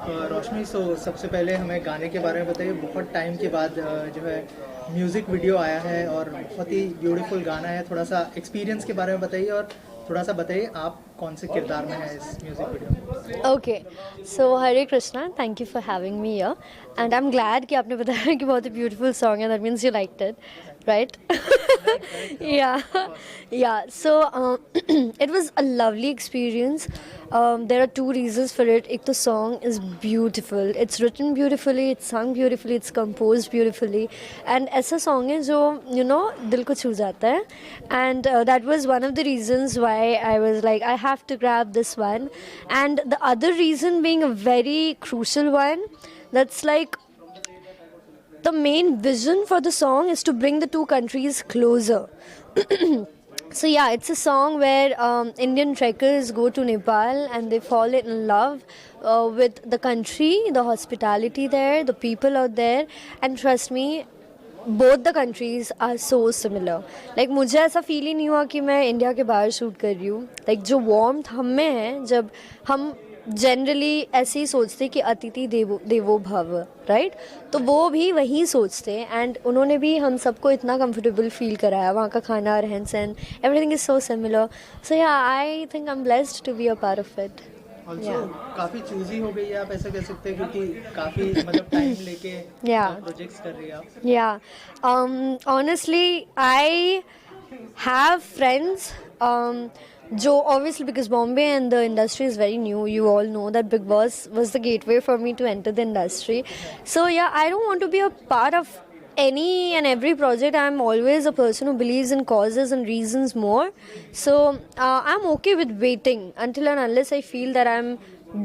रोशनी, सबसे पहले हमें गाने के बारे में बताइए। बहुत टाइम के बाद जो है म्यूज़िक वीडियो आया है और बहुत ही ब्यूटीफुल गाना है। थोड़ा सा एक्सपीरियंस के बारे में बताइए और थोड़ा सा बताइए आप कौन से किरदार में हैं इस म्यूज़िक वीडियो में। Okay, so Hare Krishna, thank you for having me here and I am glad कि आपने बताया कि बहुत ही ब्यूटीफुल सॉन्ग है, that means you liked it, right? Yeah, yeah. So it was a lovely experience. There are two reasons for it. एक तो song is beautiful. It's written beautifully, it's sung beautifully, it's composed beautifully. And ऐसा song है जो दिल को छू जाता है. And that was one of the reasons why I was like, I have to grab this one. And the other reason being a very crucial one, that's like the main vision for the song is to bring the two countries closer. So yeah, it's a song where Indian trekkers go to Nepal and they fall in love with the country, the hospitality there, the people out there, and trust me, both the countries are so similar. Like मुझे ऐसा feel ही नहीं हुआ कि मैं India के बाहर shoot कर रही हूँ. Like जो warmth हम में है, जब हम जनरली ऐसे ही सोचते कि अतिथि देवो भव, राइट? तो वो भी वही सोचते एंड उन्होंने भी हम सबको इतना कंफर्टेबल फील कराया. वहाँ का खाना, रहन सहन, everything is so similar. So yeah, I think I am blessed to be a part of it. काफी चूजी हो गई है, आप ऐसा कह सकते हैं, क्योंकि काफी मतलब टाइम लेके प्रोजेक्ट्स कर रही हैं आप. या, ऑनेस्टली आई हैव फ्रेंड्स जो obviously because Bombay and the industry is very new, you all know that Bigg Boss was the gateway for me to enter the industry. So yeah, I don't want to be a part of any and every project. I'm always a person who believes in causes and reasons more. So I'm okay with waiting until and unless I feel that I'm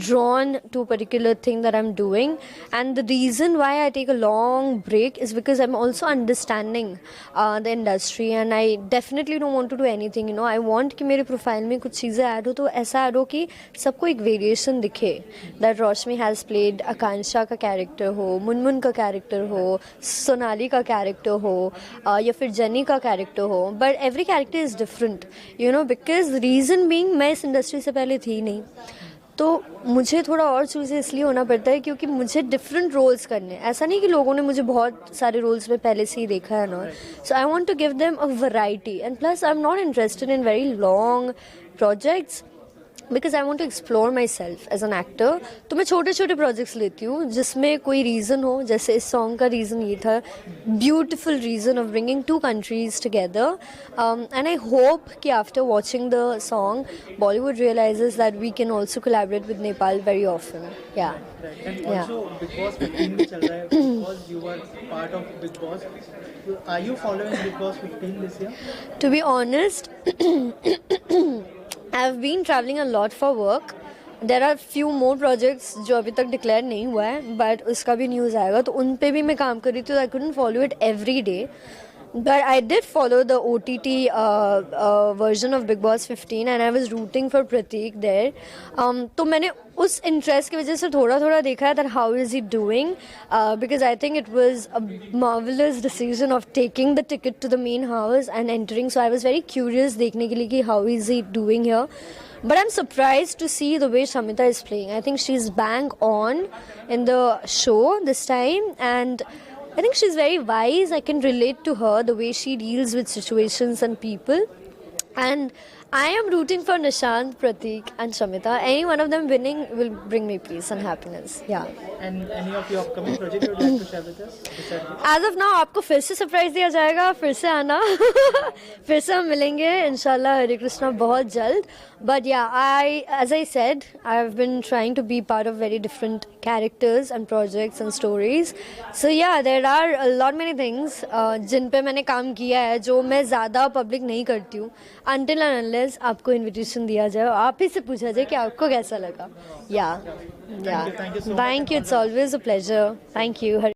drawn to a particular thing that I'm doing. And the reason why I take a long break is because I'm also understanding the industry, and I definitely don't want to do anything, I want कि मेरे profile में कुछ चीज़ें add हो तो ऐसा add हो कि सबको एक वेरिएशन दिखे. दैट रोशनी हैज़ प्लेड आकांक्षा का कैरेक्टर हो, मुनमुन का कैरेक्टर हो, सोनाली का कैरेक्टर हो, या फिर जनी का कैरेक्टर हो, but every character is different, because reason being मैं इस इंडस्ट्री से पहले थी नहीं, तो मुझे थोड़ा और चूज़े इसलिए होना पड़ता है क्योंकि मुझे डिफरेंट रोल्स करने. ऐसा नहीं कि लोगों ने मुझे बहुत सारे रोल्स में पहले से ही देखा है ना. So I want to give them a variety and plus I am not interested in very long projects because I want to explore myself as an actor. तो मैं छोटे छोटे प्रोजेक्ट्स लेती हूँ जिसमें कोई रीज़न हो. जैसे इस सॉन्ग का रीज़न ये था, beautiful reason of bringing two countries together. And I hope कि after watching the song Bollywood realises that we can also collaborate with Nepal very often. Yeah, And also Bigg Boss 15 भी चल रहा है, because you were part of Bigg Boss. Are you following Bigg Boss 15 this year? to be honest, I've been traveling a lot for work. There are few more projects जो अभी तक declare नहीं हुआ है, बट उसका भी news आएगा, तो उन पे भी मैं काम कर रही थी. आई couldn't follow it every day, but I did follow the OTT version of Bigg Boss 15 and I was rooting for Prateek there. तो मैंने उस इंटरेस्ट की वजह से थोड़ा थोड़ा देखा है that how is he doing, because I think it was a marvelous decision of taking the ticket to the main house and entering. So I was very curious देखने के लिए कि how is he doing here. But I'm surprised to see the way Shamita is playing. I think she's bang on in the show this time, and I think she's very wise. I can relate to her, the way she deals with situations and people. And I am rooting for Nishant, Prateek and Shamita. Any one of them winning will bring me peace and happiness. Yeah. And any of your upcoming project you would like to share with us? As of now, आपको फिर से surprise दिया जाएगा, फिर से आना. फिर से हम मिलेंगे इंशाल्लाह हरे कृष्णा बहुत जल्द. But yeah, as I said, I've been trying to be part of very different characters and projects and stories. So yeah, there are a lot many things जिन पे मैंने काम किया है जो मैं ज़्यादा पब्लिक नहीं करती हूँ. Until and unless आपको इन्विटेशन दिया जाए, आप ही से पूछा जाए कि आपको कैसा लगा. Yeah. Thank you so much. Thank you. It's always a pleasure. Thank you.